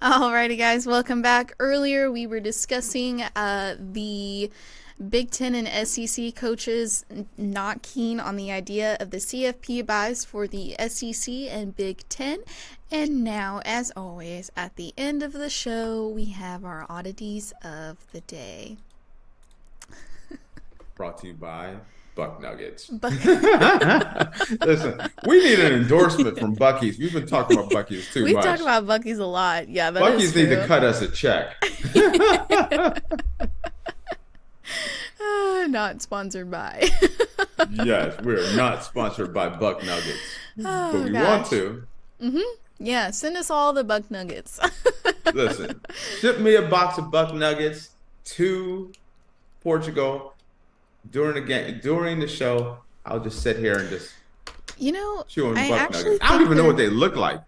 Alrighty, guys, welcome back. Earlier, we were discussing the Big Ten and SEC coaches not keen on the idea of the CFP buys for the SEC and Big Ten. And now, as always, at the end of the show, we have our oddities of the day. Brought to you by Buck Nuggets. Listen, we need an endorsement from Buc-ee's. We've been talking about Buc-ee's too much. We talk about Buc-ee's a lot. Yeah, that Buc-ee's is true. need to cut us a check. Not sponsored by. Yes, we're not sponsored by Buck Nuggets, Oh, but we gosh. want to. Yeah, send us all the Buck Nuggets. Listen, ship me a box of Buck Nuggets to Portugal during the game, during the show. I'll just sit here and just chew on I Buck actually Nuggets. I don't think even know what they look like.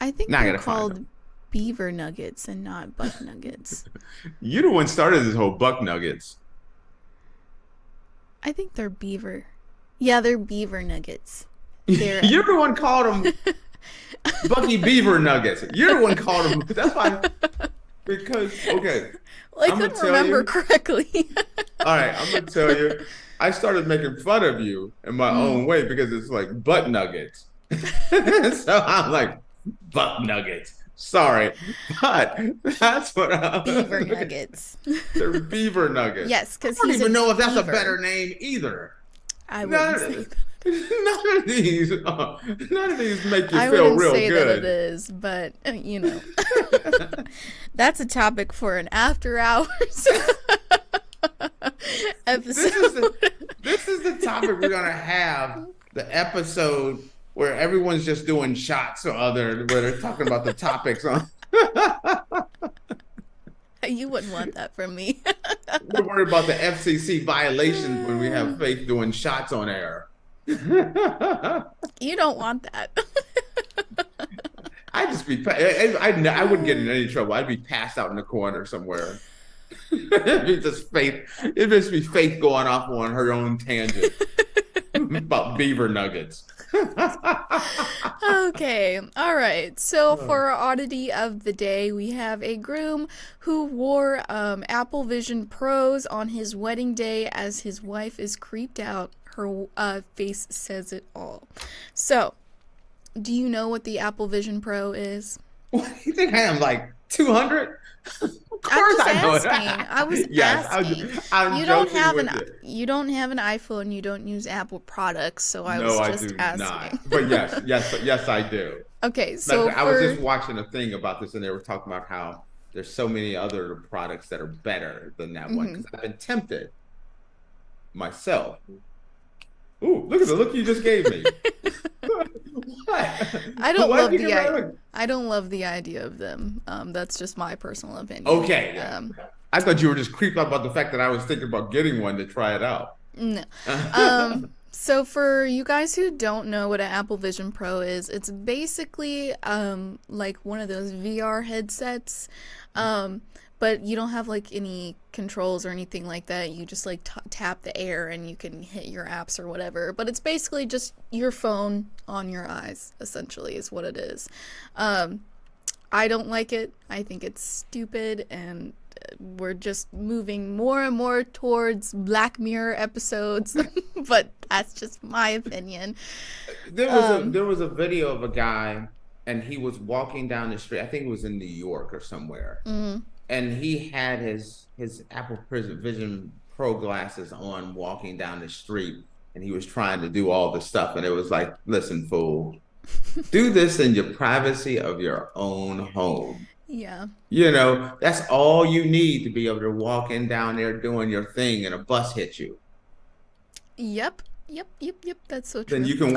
I think Now I they're gotta find called them. beaver nuggets and not buck nuggets. You're the one started this whole Buck Nuggets. I think they're beaver. Yeah, they're beaver nuggets. They're You're the one called them Bucky Beaver Nuggets. You're the one called them. That's why. Because, okay. well, I I'm couldn't gonna tell remember you. correctly. All right, I'm going to tell you. I started making fun of you in my own way because it's like butt nuggets. So I'm like, butt nuggets. Sorry. But that's what I'm. Beaver nuggets. They're beaver nuggets. Yes, because I don't he's even know if that's a beaver. better name either. I None wouldn't of, say none of these, none of these make you I feel wouldn't real say that it good. is, but that's a topic for an after hours episode. This is the topic we're gonna have. The episode where everyone's just doing shots or other, where they're talking about the topics on. You wouldn't want that from me. We're worried about the FCC violations when we have Faith doing shots on air. You don't want that. I'd just be, I wouldn't get in any trouble. I'd be passed out in the corner somewhere. It'd just be Faith going off on her own tangent about beaver nuggets. Okay, all right. So for our oddity of the day, we have a groom who wore Apple Vision Pros on his wedding day as his wife is creeped out. Her face says it all. So, do you know what the Apple Vision Pro is? What do you think I am, like 200? Of I'm course just I know it. asking. I was Yes, asking. I'm You don't joking have with an you. you don't have an iPhone. You don't use Apple products. So I No, was I just do asking. not. But yes, I do. Okay, so I was just watching a thing about this, and they were talking about how there's so many other products that are better than that one. Because I've been tempted myself. Ooh, look at the look you just gave me. What? I don't Why love did you the give me that idea. look? I don't love the idea of them. That's just my personal opinion. Okay. I thought you were just creeped out about the fact that I was thinking about getting one to try it out. No. So for you guys who don't know what an Apple Vision Pro is, it's basically like one of those VR headsets. But you don't have like any controls or anything like that. You just like tap the air and you can hit your apps or whatever. But it's basically just your phone on your eyes, essentially, is what it is. I don't like it. I think it's stupid, and we're just moving more and more towards Black Mirror episodes. But that's just my opinion. There was a video of a guy, and he was walking down the street. I think it was in New York or somewhere. And he had his Apple Vision Pro glasses on, walking down the street, and he was trying to do all the stuff. And it was like, listen, fool, do this in your privacy of your own home. Yeah. That's all you need to be able to walk in down there doing your thing, and a bus hits you. Yep. That's so true. Then you can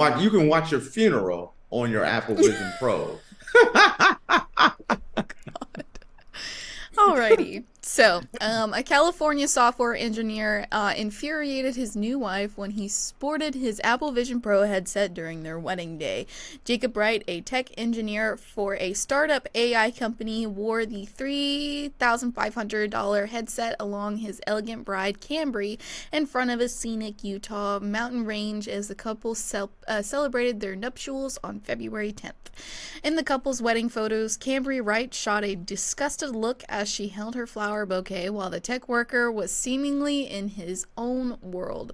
watch your funeral on your Apple Vision Pro. Alrighty. So, a California software engineer infuriated his new wife when he sported his Apple Vision Pro headset during their wedding day. Jacob Wright, a tech engineer for a startup AI company, wore the $3,500 headset along his elegant bride, Cambry, in front of a scenic Utah mountain range as the couple celebrated their nuptials on February 10th. In the couple's wedding photos, Cambry Wright shot a disgusted look as she held her flower bouquet while the tech worker was seemingly in his own world.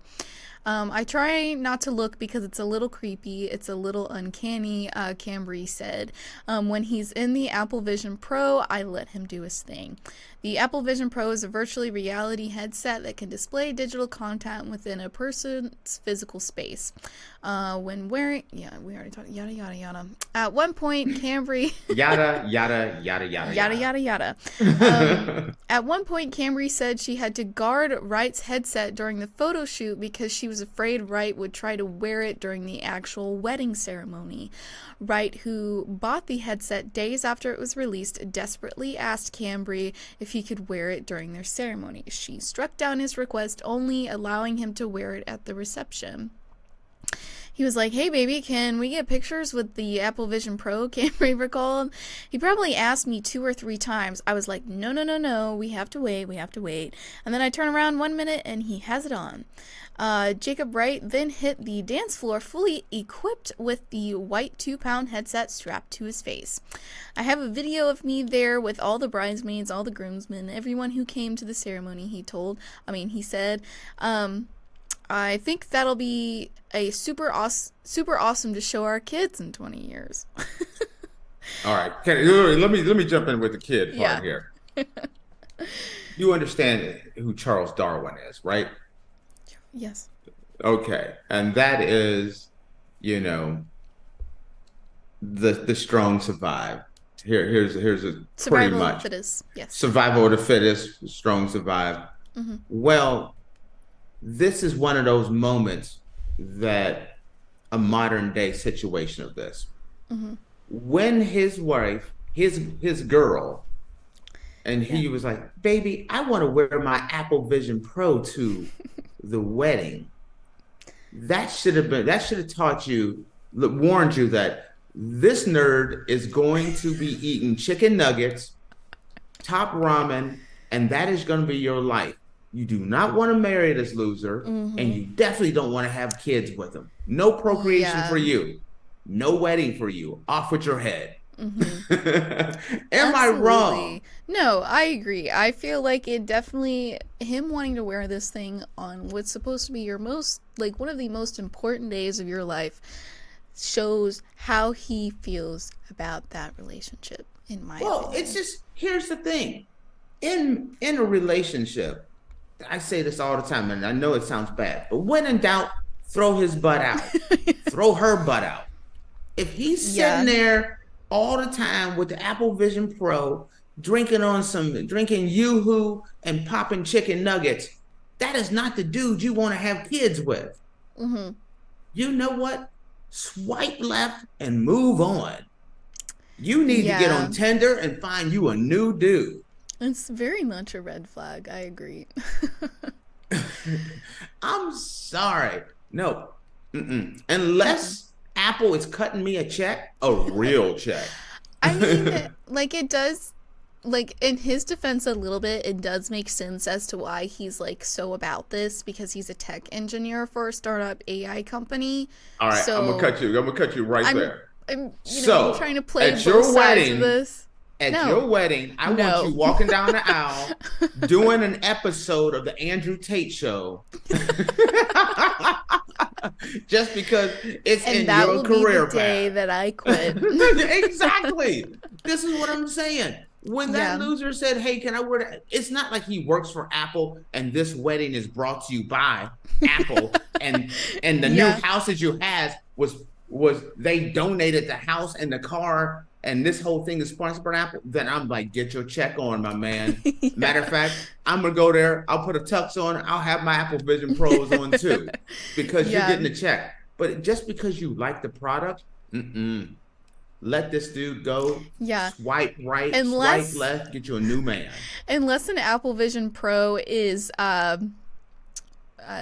I try not to look because it's a little creepy. It's a little uncanny, Cambry said. When he's in the Apple Vision Pro, I let him do his thing. The Apple Vision Pro is a virtual reality headset that can display digital content within a person's physical space. When wearing, we already talked, yada, yada, yada. At one point, Cambry... yada, yada, yada, yada, yada, yada, yada. At one point, Cambry said she had to guard Wright's headset during the photo shoot because she was afraid Wright would try to wear it during the actual wedding ceremony. Wright, who bought the headset days after it was released, desperately asked Cambry if he could wear it during their ceremony. She struck down his request, only allowing him to wear it at the reception. He was like, "Hey, baby, can we get pictures with the Apple Vision Pro?" Cambry recalled. He probably asked me 2 or 3 times. I was like, no, we have to wait. And then I turn around 1 minute and he has it on. Jacob Wright then hit the dance floor fully equipped with the white 2-pound headset strapped to his face. I have a video of me there with all the bridesmaids, all the groomsmen, everyone who came to the ceremony, he said. I think that'll be a super awesome to show our kids in 20 years. All right, let me jump in with the kid part here. You understand who Charles Darwin is, right? Yes. Okay, and that is, the strong survive. Here's a pretty much survival of the fittest. Yes. Survival of the fittest, strong survive. Mm-hmm. Well, this is one of those moments that a modern day situation of this. Mm-hmm. When his wife, his girl, and he was like, "Baby, I want to wear my Apple Vision Pro to the wedding." That should have taught you, warned you that this nerd is going to be eating chicken nuggets, top ramen, and that is going to be your life. You do not want to marry this loser, and you definitely don't want to have kids with him. No procreation for you. No wedding for you. Off with your head. Mm-hmm. Am I wrong? No, I agree. I feel like it definitely, him wanting to wear this thing on what's supposed to be your one of the most important days of your life shows how he feels about that relationship, in my opinion. Well, it's just, here's the thing. In a relationship, I say this all the time, and I know it sounds bad, but when in doubt, throw his butt out. Throw her butt out. If he's sitting there all the time with the Apple Vision Pro, drinking Yoo-hoo and popping chicken nuggets, that is not the dude you want to have kids with. Mm-hmm. You know what? Swipe left and move on. You need to get on Tinder and find you a new dude. It's very much a red flag. I agree. I'm sorry. No. Unless Apple is cutting me a check, a real check. I mean, it does, in his defense a little bit, it does make sense as to why he's, so about this, because he's a tech engineer for a startup AI company. All right, so, I'm going to cut you right there. I'm trying to play both sides of this. At your wedding, I want you walking down the aisle doing an episode of the Andrew Tate Show. Just because it's in your career path. And that will be the day that I quit. Exactly. This is what I'm saying. When that loser said, "Hey, can I wear that?" It's not like he works for Apple and this wedding is brought to you by Apple and the new house that you has was they donated the house and the car and this whole thing is sponsored by Apple. Then I'm like, get your check on, my man. Matter of fact, I'm gonna go there. I'll put a tux on. I'll have my Apple Vision Pros on too, because you're getting a check. But just because you like the product, let this dude go. Yeah. Swipe right, Unless swipe left, get you a new man. unless an Apple Vision Pro is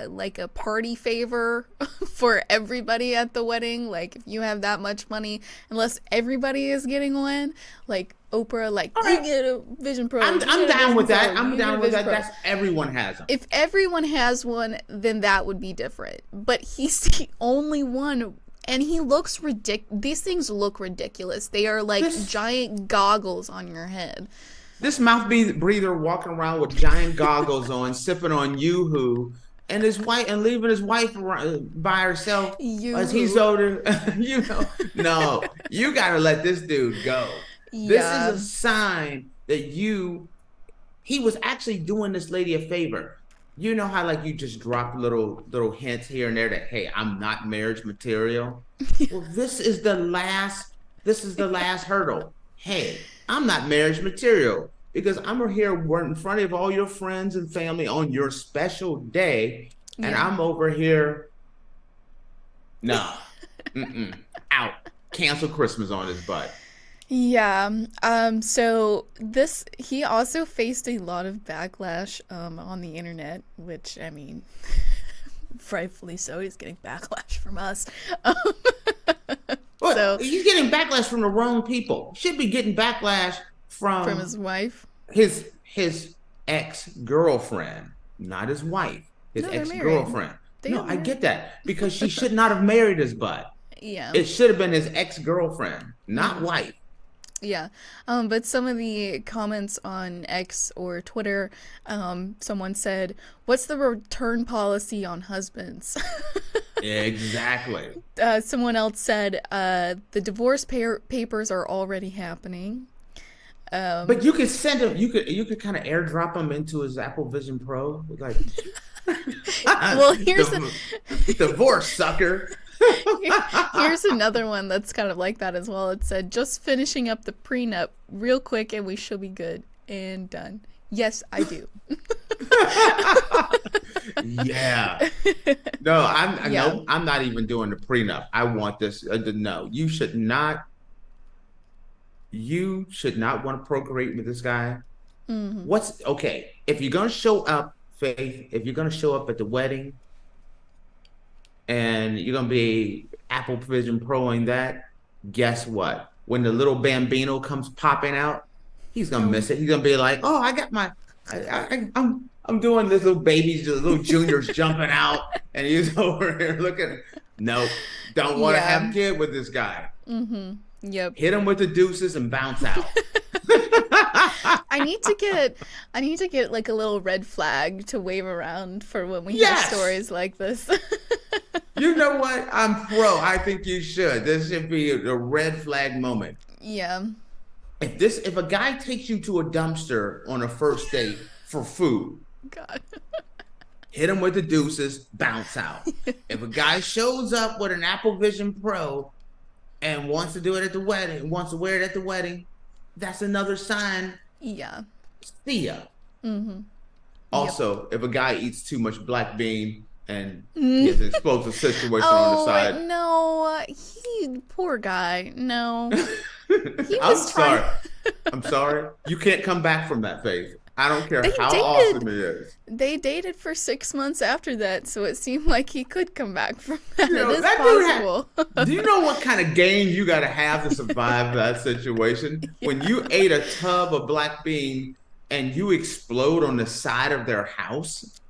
like a party favor for everybody at the wedding. Like if you have that much money, unless everybody is getting one, like Oprah, like you get a Vision Pro. I'm down with that. I'm down with that. That's everyone has them. If everyone has one, then that would be different. But he's the only one, and he looks ridiculous. These things look ridiculous. They are like giant goggles on your head. This mouth breather walking around with giant goggles on, sipping on Yoo-hoo, and his wife, and leaving his wife by herself as he's older. No, you gotta let this dude go. Yeah. This is a sign that he was actually doing this lady a favor. You know how like you just drop little hints here and there that, hey, I'm not marriage material. Well, this is the last hurdle. Hey, I'm not marriage material because I'm here in front of all your friends and family on your special day, and I'm over here. No, out. Cancel Christmas on his butt. Yeah. So he also faced a lot of backlash on the internet, which, I mean, rightfully so. He's getting backlash from us. So he's getting backlash from the wrong people. Should be getting backlash from his wife, his ex-girlfriend, not his wife. His ex-girlfriend. No, I get that because she should not have married his butt. Yeah. It should have been his ex-girlfriend, not wife. Yeah. But some of the comments on X or Twitter, someone said, "What's the return policy on husbands?" Exactly. Someone else said, "The divorce papers are already happening." But you could send him. You could kind of airdrop him into his Apple Vision Pro, like. Well, here's divorce sucker. Here's another one that's kind of like that as well. It said, "Just finishing up the prenup real quick and we should be good and done." Yes, I do. Yeah. No, I'm not even doing the prenup. I want this. No, you should not. You should not want to procreate with this guy. Mm-hmm. Okay? If you're gonna show up, Faith, if you're gonna show up at the wedding and you're gonna be Apple Vision Proing that, guess what? When the little bambino comes popping out, he's gonna miss it. He's gonna be like, "Oh, I got my, I'm doing this little babies, little juniors jumping out," and he's over here looking. Nope, don't want to have a kid with this guy. Mm-hmm. Yep. Hit him with the deuces and bounce out. I need to get like a little red flag to wave around for when we hear stories like this. You know what? I'm pro. I think you should. This should be a red flag moment. Yeah. If a guy takes you to a dumpster on a first date for food, God. Hit him with the deuces, bounce out. If a guy shows up with an Apple Vision Pro and wants to do it at the wedding, wants to wear it at the wedding, that's another sign. Yeah. See ya. Mm-hmm. Also, if a guy eats too much black bean and he has an explosive situation on the side. No, poor guy. No. I'm sorry. You can't come back from that phase. I don't care how awesome it is. They dated for 6 months after that, so it seemed like he could come back from that. It is possible. Do you know what kind of game you got to have to survive that situation? Yeah. When you ate a tub of black bean and you explode on the side of their house,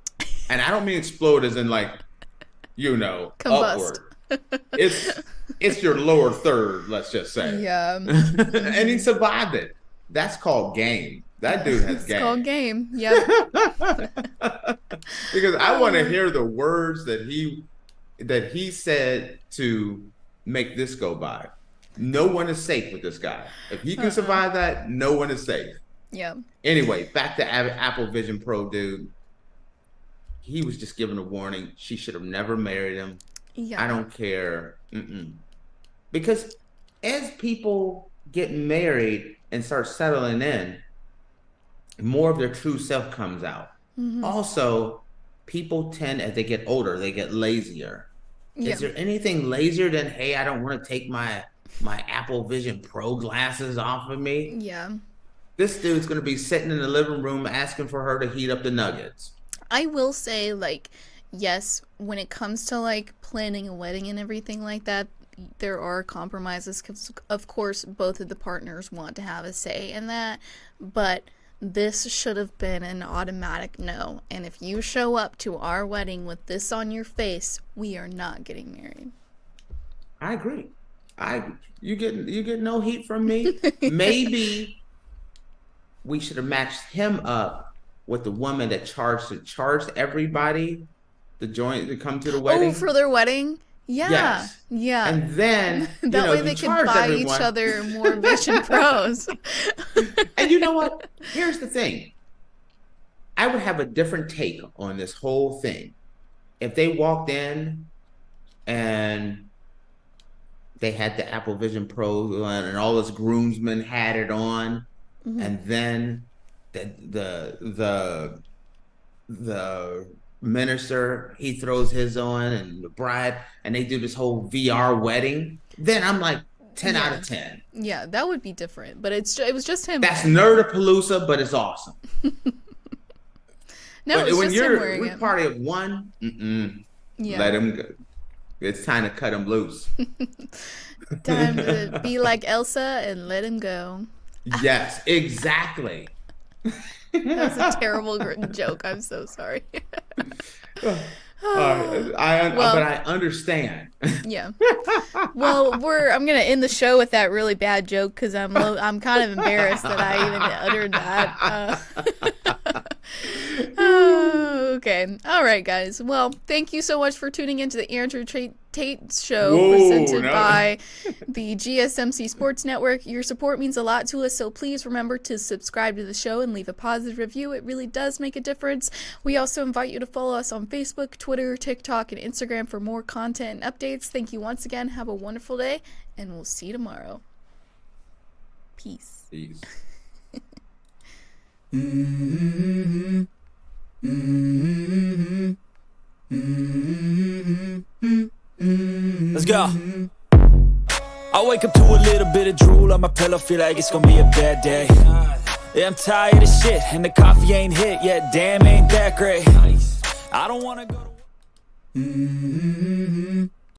and I don't mean explode as in like, combust. Upward. It's your lower third, let's just say. Yeah. And he survived it. That's called game. That dude has game. It's called game. Yep. Because I want to hear the words that he said to make this go by. No one is safe with this guy. If he can survive that, no one is safe. Yeah. Anyway, back to Apple Vision Pro, dude. He was just given a warning. She should have never married him. Yeah. I don't care. Because as people get married and start settling in, more of their true self comes out. Mm-hmm. Also, people tend, as they get older, they get lazier. Yeah. Is there anything lazier than, hey, I don't want to take my my Apple Vision Pro glasses off of me. Yeah. This dude's going to be sitting in the living room asking for her to heat up the nuggets. I will say, like, yes, when it comes to, like, planning a wedding and everything like that, there are compromises because, of course, both of the partners want to have a say in that, but this should have been an automatic no. And if you show up to our wedding with this on your face, we are not getting married. I agree. You get no heat from me. Maybe we should have matched him up with the woman that charged everybody to come to the wedding. Oh, for their wedding? Yeah. Yes. Yeah. And then that way they can buy everyone. Each other more Vision Pros. And you know what? Here's the thing. I would have a different take on this whole thing if they walked in and they had the Apple Vision Pro on and all those groomsmen had it on, and then the minister, he throws his on, and the bride, and they do this whole VR wedding, then I'm like 10 out of 10. Yeah, that would be different, but it was just him. That's Nerdapalooza, but it's awesome. No, but it's when just him wearing we're it. Party of one, let him go. It's time to cut him loose. Time to be like Elsa and let him go. Yes, exactly. That was a terrible joke. I'm so sorry. But I understand. Yeah. Well, I'm gonna end the show with that really bad joke because I'm kind of embarrassed that I even uttered that. Okay. All right, guys. Well, thank you so much for tuning into the Andrew Tate Show presented by the GSMC Sports Network. Your support means a lot to us, so please remember to subscribe to the show and leave a positive review. It really does make a difference. We also invite you to follow us on Facebook, Twitter, TikTok, and Instagram for more content and updates. Thank you once again. Have a wonderful day, and we'll see you tomorrow. Peace. Peace. Let's go. I wake up to a little bit of drool on my pillow, feel like it's gonna be a bad day. Yeah, I'm tired of shit, and the coffee ain't hit yet. Damn, ain't that great. I don't wanna go to